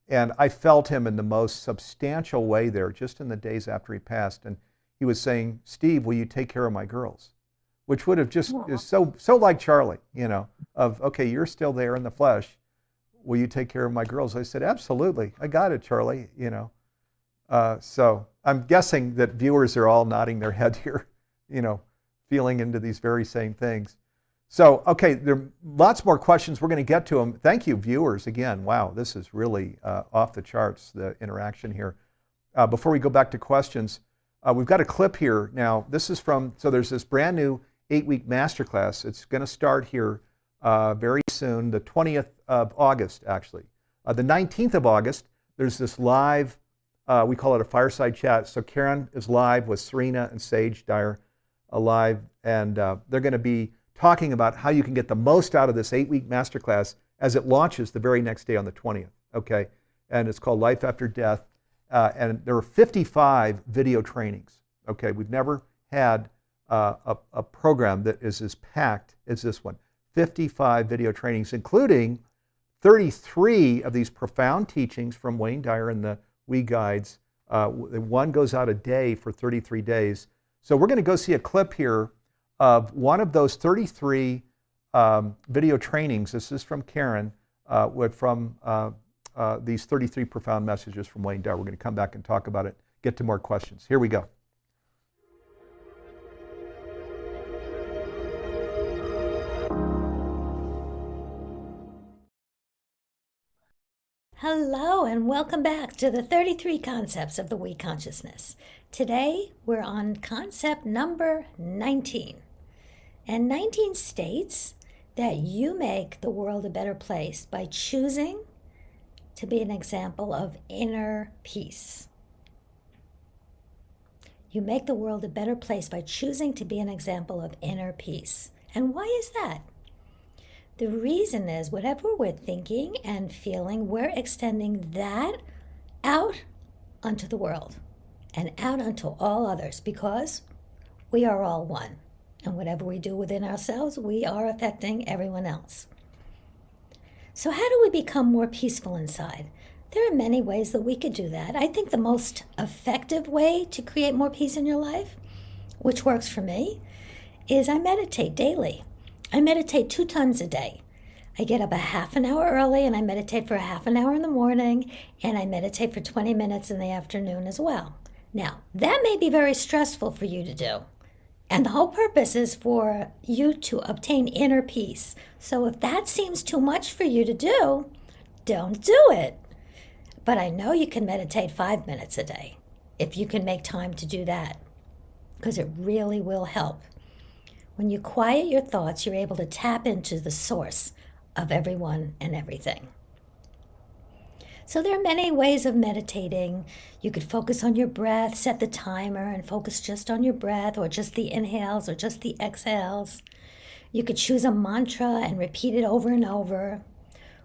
And I felt him in the most substantial way there, just in the days after he passed. And he was saying, "Steve, will you take care of my girls?" Which would have just is so like Charlie, of okay, you're still there in the flesh. Will you take care of my girls? I said, absolutely. I got it, Charlie, So I'm guessing that viewers are all nodding their head here, feeling into these very same things. So, okay, there are lots more questions. We're going to get to them. Thank you, viewers. Again, wow, this is really off the charts, the interaction here. Before we go back to questions, we've got a clip here. Now, this is so there's this brand new 8-week masterclass. It's going to start here very soon, the 20th of August, actually. The 19th of August, there's this live, we call it a fireside chat. So Karen is live with Serena and Sage Dyer live, and they're going to be talking about how you can get the most out of this 8-week masterclass as it launches the very next day on the 20th, okay? And it's called Life After Death, and there are 55 video trainings, okay? We've never had a program that is as packed as this one. 55 video trainings, including 33 of these profound teachings from Wayne Dyer and the We Guides. One goes out a day for 33 days. So we're going to go see a clip here of one of those 33 video trainings. This is from Karen, from these 33 profound messages from Wayne Dyer. We're going to come back and talk about it, get to more questions. Here we go. Hello and welcome back to the 33 concepts of the We Consciousness. Today we're on concept number 19. And 19 states that you make the world a better place by choosing to be an example of inner peace. You make the world a better place by choosing to be an example of inner peace. And why is that? The reason is whatever we're thinking and feeling, we're extending that out onto the world and out onto all others because we are all one. And whatever we do within ourselves, we are affecting everyone else. So how do we become more peaceful inside? There are many ways that we could do that. I think the most effective way to create more peace in your life, which works for me, is I meditate daily. I meditate 2 times a day. I get up a half an hour early and I meditate for a half an hour in the morning, and I meditate for 20 minutes in the afternoon as well. Now, that may be very stressful for you to do. And the whole purpose is for you to obtain inner peace. So if that seems too much for you to do, don't do it. But I know you can meditate 5 minutes a day if you can make time to do that, because it really will help. When you quiet your thoughts, you're able to tap into the source of everyone and everything. So there are many ways of meditating. You could focus on your breath, set the timer and focus just on your breath, or just the inhales or just the exhales. You could choose a mantra and repeat it over and over,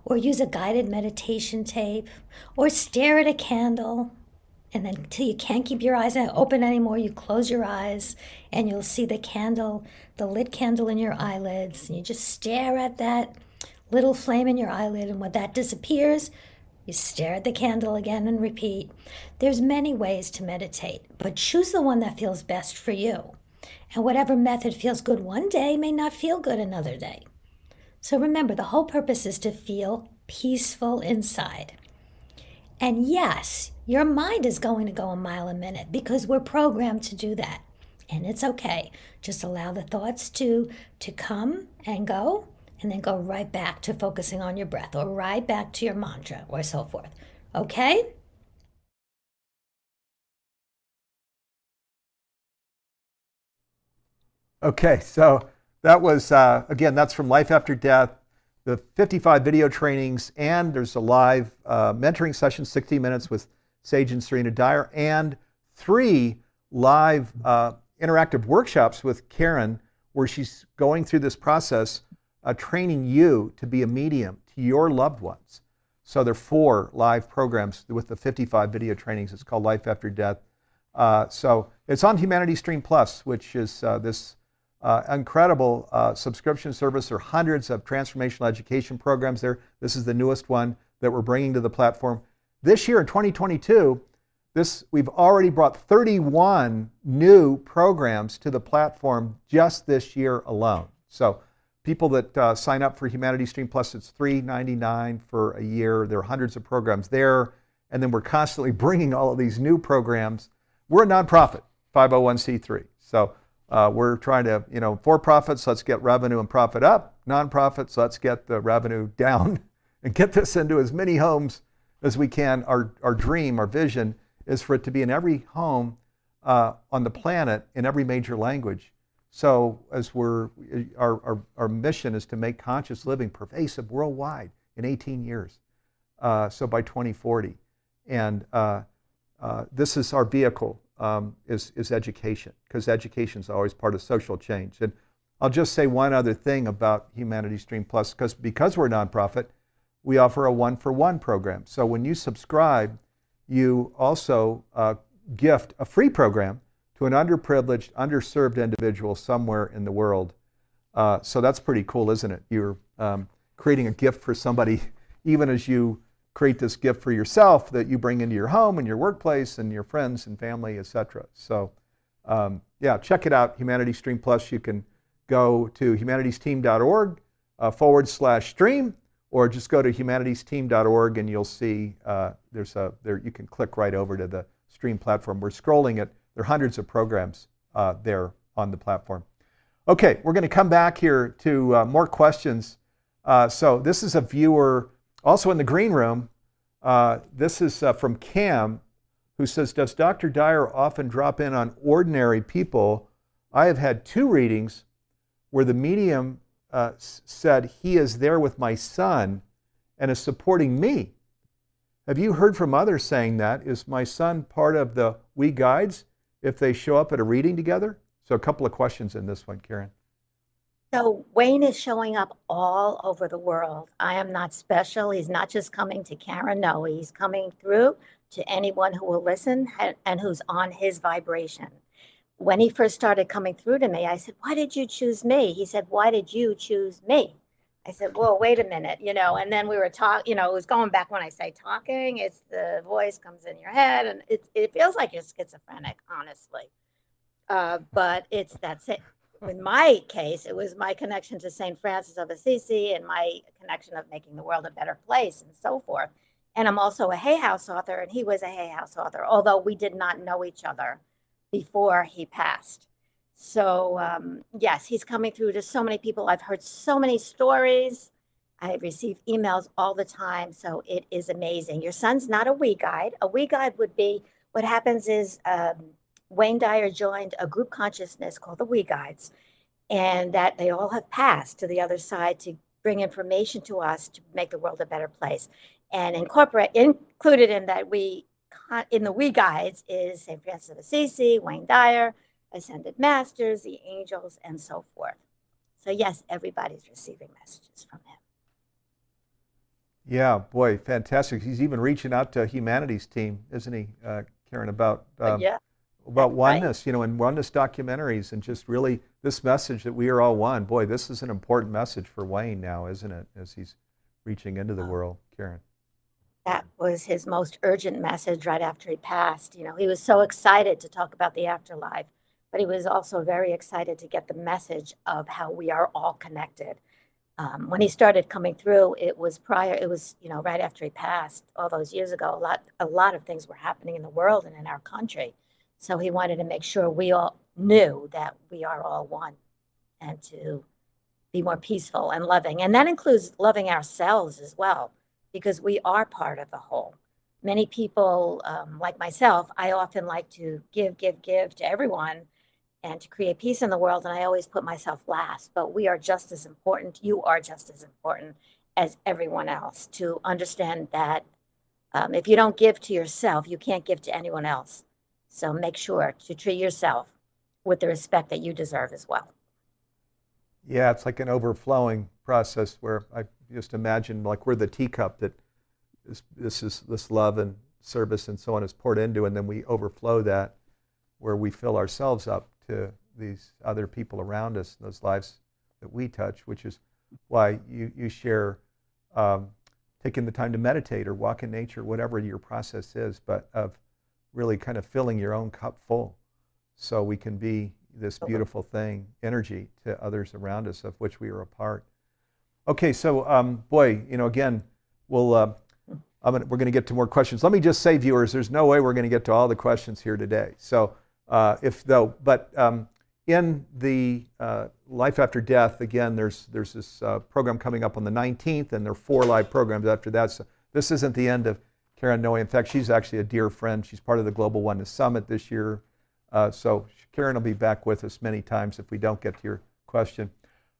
or use a guided meditation tape, or stare at a candle. And then until you can't keep your eyes open anymore, you close your eyes and you'll see the candle, the lit candle in your eyelids. And you just stare at that little flame in your eyelid, and when that disappears, you stare at the candle again and repeat. There's many ways to meditate, but choose the one that feels best for you. And whatever method feels good one day may not feel good another day. So remember, the whole purpose is to feel peaceful inside. And yes, your mind is going to go a mile a minute because we're programmed to do that. And it's okay. Just allow the thoughts to come and go, and then go right back to focusing on your breath, or right back to your mantra, or so forth. Okay? Okay, so that was, again, that's from Life After Death, the 55 video trainings, and there's a live mentoring session, 60 minutes with Sage and Serena Dyer, and 3 live interactive workshops with Karen, where she's going through this process, training you to be a medium to your loved ones. So there are 4 live programs with the 55 video trainings. It's called Life After Death. So it's on Humanity Stream Plus, which is this incredible subscription service. There are hundreds of transformational education programs there. This is the newest one that we're bringing to the platform. This year in 2022, we've already brought 31 new programs to the platform just this year alone. So people that sign up for Humanity Stream Plus, it's $3.99 for a year. There are hundreds of programs there. And then we're constantly bringing all of these new programs. We're a nonprofit, 501c3. So we're trying to, for profits, let's get revenue and profit up. Nonprofits, let's get the revenue down and get this into as many homes as we can. Our dream, our vision is for it to be in every home on the planet in every major language. So as our mission is to make conscious living pervasive worldwide in 18 years. So by 2040. And this is our vehicle, is education, because education is always part of social change. And I'll just say one other thing about Humanity Stream Plus, because we're a nonprofit, we offer a 1-for-1 program. So when you subscribe, you also gift a free program to an underprivileged, underserved individual somewhere in the world. So that's pretty cool, isn't it? You're creating a gift for somebody, even as you create this gift for yourself that you bring into your home and your workplace and your friends and family, etc. So yeah, check it out, Humanity Stream Plus. You can go to humanitiesteam.org /stream, or just go to humanitiesteam.org and you'll see you can click right over to the Stream platform. We're scrolling it. There are hundreds of programs there on the platform. Okay, we're going to come back here to more questions. So this is a viewer also in the green room. This is from Cam, who says, does Dr. Dyer often drop in on ordinary people? I have had 2 readings where the medium said he is there with my son and is supporting me. Have you heard from others saying that? Is my son part of the We Guides if they show up at a reading together? So a couple of questions in this one, Karen. So Wayne is showing up all over the world. I am not special. He's not just coming to Karen Noe. He's coming through to anyone who will listen and who's on his vibration. When he first started coming through to me, I said, why did you choose me? He said, why did you choose me? I said, well, wait a minute, and then we were talking, it was going back when I say talking, it's the voice comes in your head and it feels like you're schizophrenic, honestly. But it's that's it. In my case, it was my connection to St. Francis of Assisi and my connection of making the world a better place and so forth. And I'm also a Hay House author, and he was a Hay House author, although we did not know each other before he passed. So yes, he's coming through to so many people. I've heard so many stories. I receive emails all the time. So it is amazing. Your son's not a We Guide. A We Guide would be, what happens is Wayne Dyer joined a group consciousness called the We Guides, and that they all have passed to the other side to bring information to us to make the world a better place. And included in that in the We Guides is St. Francis of Assisi, Wayne Dyer, Ascended Masters, the angels, and so forth. So yes, everybody's receiving messages from him. Yeah, boy, fantastic. He's even reaching out to Humanity's team, isn't he, Karen, about oneness, and oneness documentaries, and just really this message that we are all one. Boy, this is an important message for Wayne now, isn't it, as he's reaching into the world, Karen? That was his most urgent message right after he passed. He was so excited to talk about the afterlife, but he was also very excited to get the message of how we are all connected. When he started coming through, it was right after he passed all those years ago. A lot of things were happening in the world and in our country. So he wanted to make sure we all knew that we are all one and to be more peaceful and loving. And that includes loving ourselves as well, because we are part of the whole. Many people, like myself, I often like to give to everyone and to create peace in the world. And I always put myself last, but we are just as important. You are just as important as everyone else, to understand that if you don't give to yourself, you can't give to anyone else. So make sure to treat yourself with the respect that you deserve as well. Yeah, it's like an overflowing process where I just imagine like we're the teacup that this love and service and so on is poured into, and then we overflow that, where we fill ourselves up to these other people around us, those lives that we touch, which is why you share taking the time to meditate or walk in nature, whatever your process is, but of really kind of filling your own cup full so we can be this beautiful thing, energy to others around us, of which we are a part. Okay, so boy, again, we're going to get to more questions. Let me just say, viewers, there's no way we're going to get to all the questions here today. So in the Life After Death, again, there's this program coming up on the 19th, and there are 4 live programs after that. So this isn't the end of Karen Noe. In fact, she's actually a dear friend. She's part of the Global Oneness Summit this year. So Karen will be back with us many times if we don't get to your question.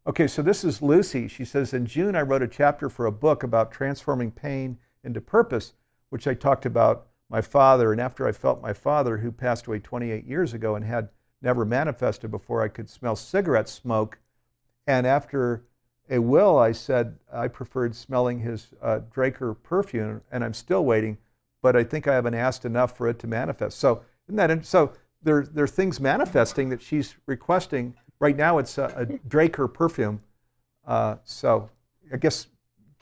Okay, so this is Lucy. She says, in June, I wrote a chapter for a book about transforming pain into purpose, which I talked about my father. And after I felt my father, who passed away 28 years ago and had never manifested before, I could smell cigarette smoke. And after a will, I said I preferred smelling his Draker perfume, and I'm still waiting, but I think I haven't asked enough for it to manifest. So there are things manifesting that she's requesting. Right now it's a Draker perfume. So I guess,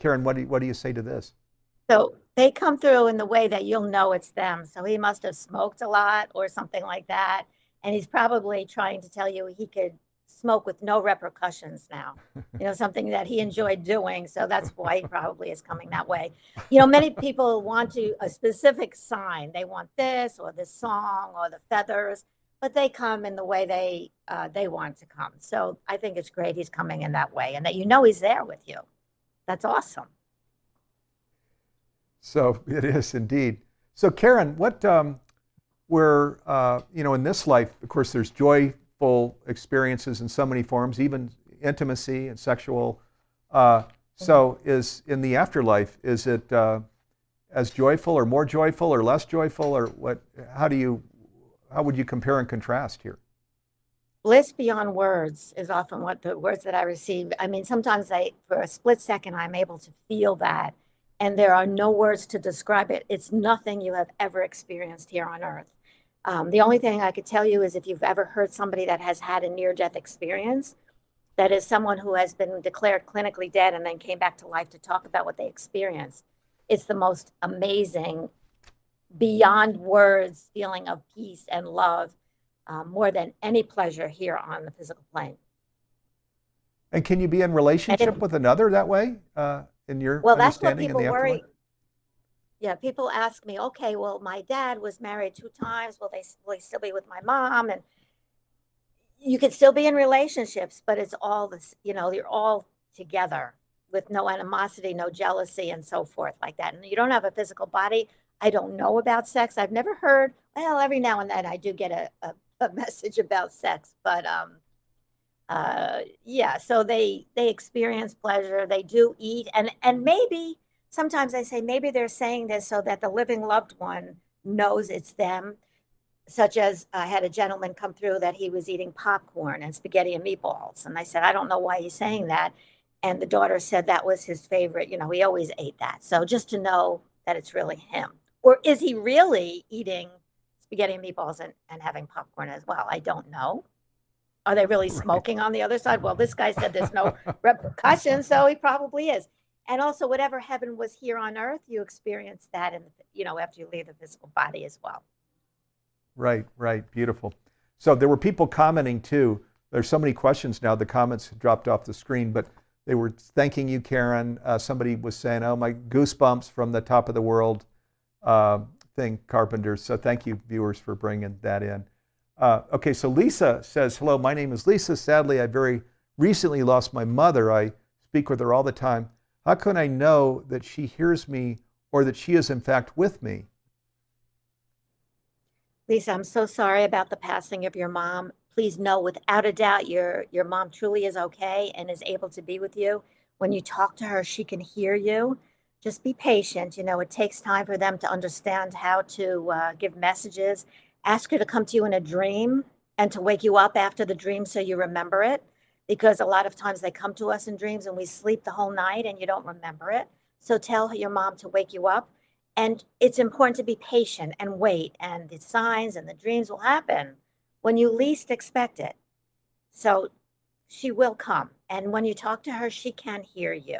Karen, what do you say to this? So they come through in the way that you'll know it's them. So he must have smoked a lot or something like that. And he's probably trying to tell you he could smoke with no repercussions now, something that he enjoyed doing. So that's why he probably is coming that way. Many people want a specific sign. They want this or this song or the feathers, but they come in the way they want to come. So I think it's great he's coming in that way, and that he's there with you. That's awesome. So it is indeed. So Karen, what in this life, of course, there's joyful experiences in so many forms, even intimacy and sexual. So is in the afterlife, is it as joyful or more joyful or less joyful, or what? How would you compare and contrast here? Bliss beyond words is often what the words that I receive. I mean, sometimes for a split second, I'm able to feel that, and there are no words to describe it. It's nothing you have ever experienced here on earth. The only thing I could tell you is if you've ever heard somebody that has had a near-death experience, that is someone who has been declared clinically dead and then came back to life to talk about what they experienced. It's the most amazing, beyond words feeling of peace and love, more than any pleasure here on the physical plane. And can you be in relationship with another that way, in your understanding in the afterlife? Worry. Yeah, people ask me, okay, well, my dad was married 2 times. Will he still be with my mom? And you can still be in relationships, but it's all this, you're all together with no animosity, no jealousy, and so forth like that. And you don't have a physical body. I don't know about sex. I've never heard, well, every now and then I do get a message about sex, but yeah, so they experience pleasure. They do eat, and maybe sometimes I say maybe they're saying this so that the living loved one knows it's them. Such as I had a gentleman come through that he was eating popcorn and spaghetti and meatballs, and I said, I don't know why he's saying that, and the daughter said that was his favorite. He always ate that. So just to know that it's really him, or is he really eating spaghetti and meatballs and having popcorn as well? I don't know. Are they really smoking on the other side? Well, this guy said there's no repercussions, so he probably is. And also, whatever heaven was here on earth, you experience that after you leave the physical body as well. Right, beautiful. So there were people commenting too. There's so many questions now, the comments dropped off the screen, but they were thanking you, Karen. Somebody was saying, oh, my goosebumps from the top of the world thing, Carpenter. So thank you, viewers, for bringing that in. Okay, so Lisa says, hello, my name is Lisa. Sadly, I very recently lost my mother. I speak with her all the time. How can I know that she hears me or that she is in fact with me? Lisa, I'm so sorry about the passing of your mom. Please know without a doubt your mom truly is okay and is able to be with you. When you talk to her, she can hear you. Just be patient. It takes time for them to understand how to give messages. Ask her to come to you in a dream and to wake you up after the dream so you remember it. Because a lot of times they come to us in dreams and we sleep the whole night and you don't remember it. So tell your mom to wake you up. And it's important to be patient and wait, and the signs and the dreams will happen when you least expect it. So she will come. And when you talk to her, she can hear you.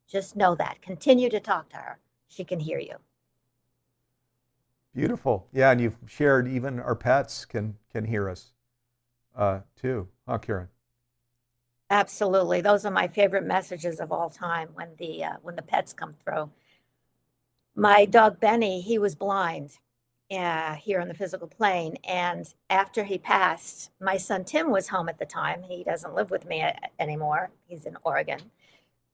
Just know that. Continue to talk to her. She can hear you. Beautiful. Yeah, and you've shared even our pets can hear us too. Huh, Karen? Absolutely. Those are my favorite messages of all time when the pets come through. My dog Benny, he was blind here on the physical plane. And after he passed, my son Tim was home at the time. He doesn't live with me anymore. He's in Oregon.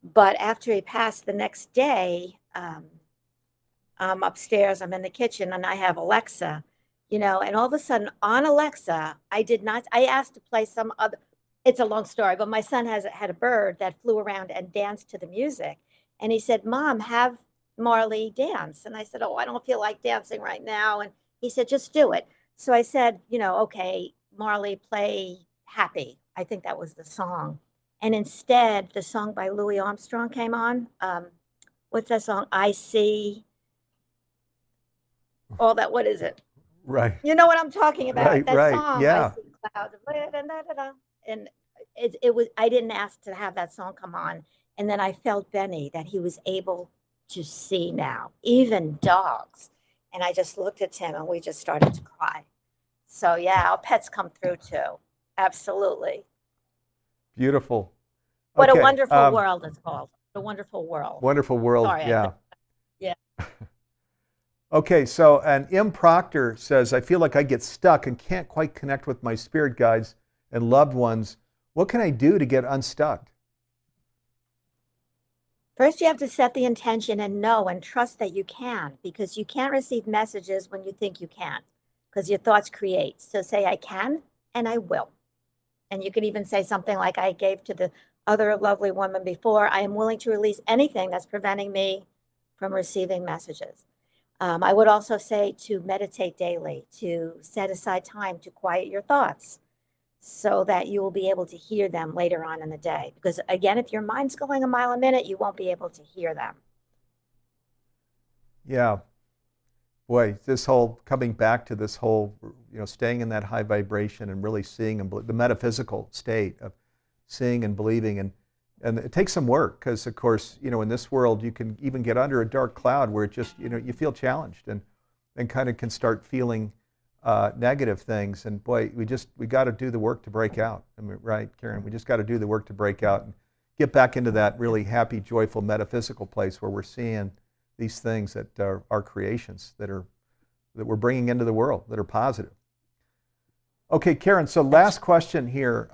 But after he passed the next day, I'm upstairs, I'm in the kitchen, and I have Alexa, and all of a sudden on Alexa, I asked to play some other, it's a long story, but my son had a bird that flew around and danced to the music. And he said, Mom, have Marley dance. And I said, oh, I don't feel like dancing right now. And he said, just do it. So I said, okay, Marley, play Happy. I think that was the song. And instead, the song by Louis Armstrong came on. What's that song? I See all that. What is it? Right. You know what I'm talking about? Right, That right, song. yeah. I see clouds of and it was. I didn't ask to have that song come on, and then I felt Benny that he was able to see now, even dogs. And I just looked at him, and we just started to cry. So yeah, our pets come through too. Absolutely. Beautiful. What a Okay, wonderful world it's called. A wonderful world. Wonderful world. Sorry, Yeah. Yeah. Okay, so and M. Proctor says, I feel like I get stuck and can't quite connect with my spirit guides and loved ones. What can I do to get unstuck? First, you have to set the intention and know and trust that you can, because you can't receive messages when you think you can't, because your thoughts create. So say, I can and I will. And you could even say something like I gave to the other lovely woman before, I am willing to release anything that's preventing me from receiving messages. I would also say to meditate daily, to set aside time to quiet your thoughts so that you will be able to hear them later on in the day. Because again, if your mind's going a mile a minute, you won't be able to hear them. Yeah. Boy, this whole coming back to this whole, staying in that high vibration and really seeing the metaphysical state of seeing and believing. And it takes some work because, of course, in this world, you can even get under a dark cloud where it just, you feel challenged and kind of can start feeling negative things. And boy, we got to do the work to break out. I mean, right, Karen? We just got to do the work to break out and get back into that really happy, joyful, metaphysical place where we're seeing these things that are our creations that we're bringing into the world that are positive. Okay, Karen, so last question here.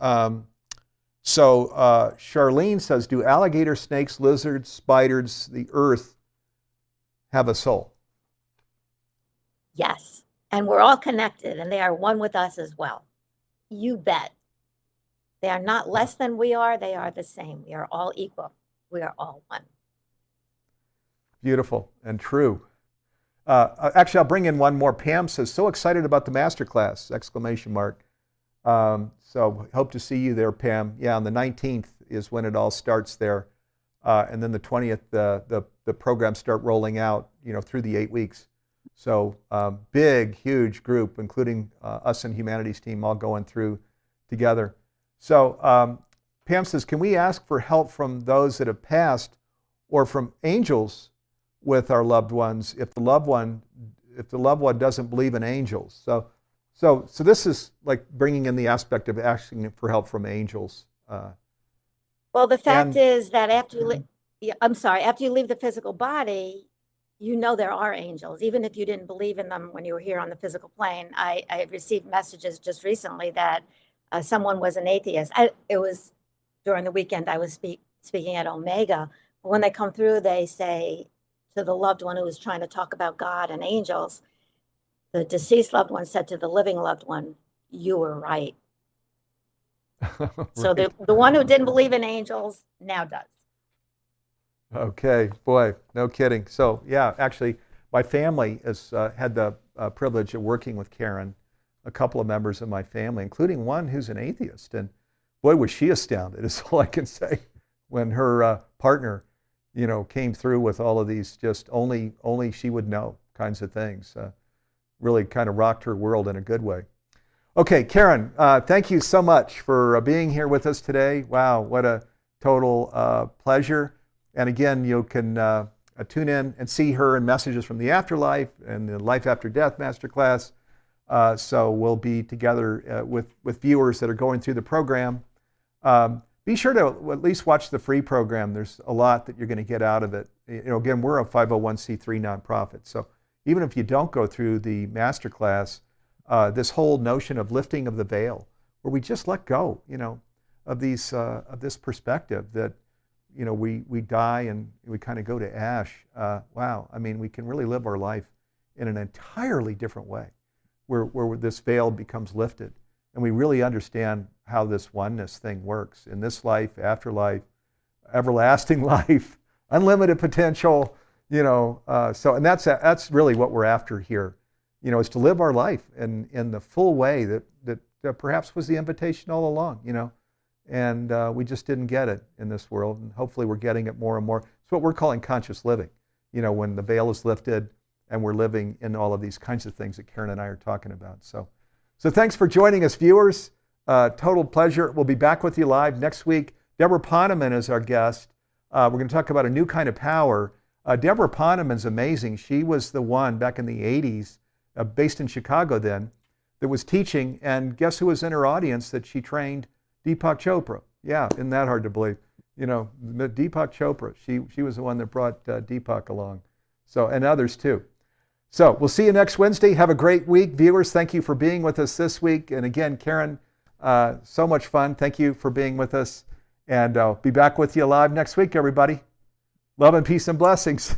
Charlene says, do alligator, snakes, lizards, spiders, the earth have a soul? Yes. And we're all connected and they are one with us as well. You bet. They are not less than we are. They are the same. We are all equal. We are all one. Beautiful and true. Actually, I'll bring in one more. Pam says, so excited about the masterclass, exclamation mark. So hope to see you there, Pam. Yeah, on the 19th is when it all starts there. And then the 20th, the programs start rolling out, through the 8 weeks. So big, huge group, including us and Humanities team all going through together. So Pam says, can we ask for help from those that have passed or from angels with our loved ones if the loved one doesn't believe in angels? So this is like bringing in the aspect of asking for help from angels. Well, the fact is that after you leave the physical body, there are angels, even if you didn't believe in them when you were here on the physical plane. I received messages just recently that someone was an atheist. It was during the weekend I was speaking at Omega. When they come through, they say to the loved one who was trying to talk about God and angels, the deceased loved one said to the living loved one, you were right. Right. So the one who didn't believe in angels now does. Okay, boy, no kidding. So yeah, actually, my family has had the privilege of working with Karen, a couple of members of my family, including one who's an atheist. And boy, was she astounded, is all I can say, when her partner, came through with all of these just only she would know kinds of things. Really kind of rocked her world in a good way. Okay, Karen, thank you so much for being here with us today. Wow, what a total pleasure. And again, you can tune in and see her in Messages from the Afterlife and the Life After Death Masterclass. So we'll be together with viewers that are going through the program. Be sure to at least watch the free program. There's a lot that you're going to get out of it. Again, we're a 501c3 nonprofit. So even if you don't go through the masterclass, this whole notion of lifting of the veil, where we just let go, of this perspective that, we die and we kind of go to ash. Wow, I mean, we can really live our life in an entirely different way, where this veil becomes lifted, and we really understand how this oneness thing works in this life, afterlife, everlasting life, unlimited potential. And that's really what we're after here. Is to live our life in the full way that perhaps was the invitation all along. And we just didn't get it in this world, and hopefully we're getting it more and more. It's what we're calling conscious living. When the veil is lifted and we're living in all of these kinds of things that Karen and I are talking about. So thanks for joining us, viewers. Total pleasure. We'll be back with you live next week. Deborah Poneman is our guest. We're going to talk about a new kind of power. Deborah Poneman's amazing. She was the one back in the 80s, based in Chicago then, that was teaching, and guess who was in her audience that she trained? Deepak Chopra. Yeah, isn't that hard to believe? Deepak Chopra. She was the one that brought Deepak along. And others too. So we'll see you next Wednesday. Have a great week. Viewers, thank you for being with us this week. And again, Karen, so much fun. Thank you for being with us. And I'll be back with you live next week, everybody. Love and peace and blessings.